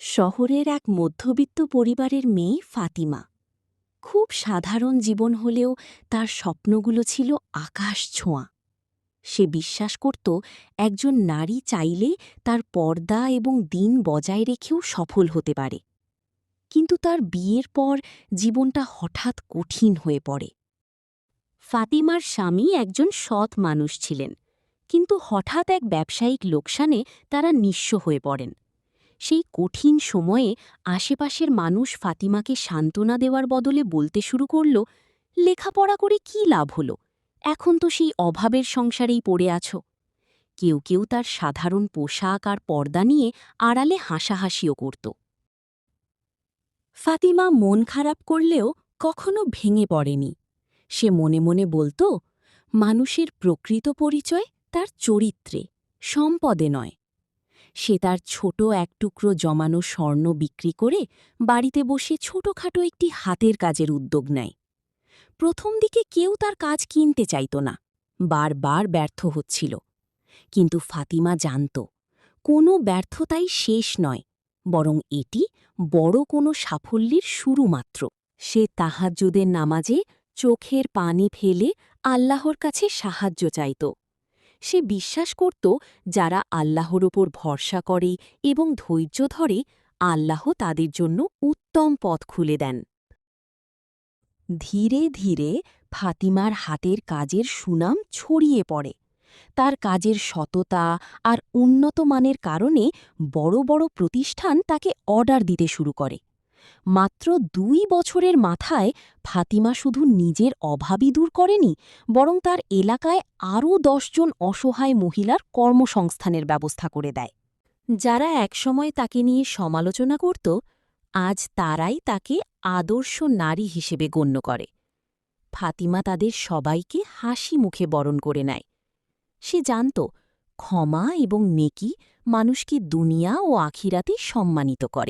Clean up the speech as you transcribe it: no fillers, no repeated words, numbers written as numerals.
শহরের এক মধ্যবিত্ত পরিবারের মেয়ে ফাতিমা। খুব সাধারণ জীবন হলেও তার স্বপ্নগুলো ছিল আকাশ ছোঁয়া। সে বিশ্বাস করত একজন নারী চাইলে তার পর্দা এবং দিন বজায় রেখেও সফল হতে পারে। কিন্তু তার বিয়ের পর জীবনটা হঠাৎ কঠিন হয়ে পড়ে। ফাতিমার স্বামী একজন সৎ মানুষ ছিলেন, কিন্তু হঠাৎ এক ব্যবসায়িক লোকসানে তারা নিঃস্ব হয়ে পড়েন। সেই কঠিন সময়ে আশেপাশের মানুষ ফাতিমাকে সান্ত্বনা দেওয়ার বদলে বলতে শুরু করল, লেখাপড়া করে কি লাভ হলো, এখন তো সেই অভাবের সংসারেই পড়ে আছো। কেউ কেউ তার সাধারণ পোশাক আর পর্দা নিয়ে আড়ালে হাসাহাসিও করত। ফাতিমা মন খারাপ করলেও কখনো ভেঙে পড়েনি। সে মনে মনে বলত, মানুষের প্রকৃত পরিচয় তার চরিত্রে, সম্পদে নয়। সে তার ছোট এক টুকরো জমানো স্বর্ণ বিক্রি করে বাড়িতে বসে ছোটখাটো একটি হাতের কাজের উদ্যোগ নেয়। প্রথম দিকে কেউ তার কাজ কিনতে চাইত না, বারবার ব্যর্থ হচ্ছিল। কিন্তু ফাতিমা জানত, কোনো ব্যর্থতাই শেষ নয়, বরং এটি বড় কোনো সাফল্যের শুরু মাত্র। সে তাহাজ্জুদের নামাজে চোখের পানি ফেলে আল্লাহর কাছে সাহায্য চাইত। সে বিশ্বাস করত, যারা আল্লাহর ওপর ভরসা করে এবং ধৈর্য ধরে, আল্লাহ তাদের জন্য উত্তম পথ খুলে দেন। ধীরে ধীরে ফাতিমার হাতের কাজের সুনাম ছড়িয়ে পড়ে। তার কাজের সততা আর উন্নত মানের কারণে বড় বড় প্রতিষ্ঠান তাকে অর্ডার দিতে শুরু করে। মাত্র ২ বছরের মাথায় ফাতিমা শুধু নিজের অভাবই দূর করেনি, বরং তার এলাকায় আরও ১০ জন অসহায় মহিলার কর্মসংস্থানের ব্যবস্থা করে দেয়। যারা একসময় তাকে নিয়ে সমালোচনা করত, আজ তারাই তাকে আদর্শ নারী হিসেবে গণ্য করে। ফাতিমা তাদের সবাইকে হাসি মুখে বরণ করে নেয়। সে জানত, ক্ষমা এবং নেকি মানুষকে দুনিয়া ও আখিরাতে সম্মানিত করে।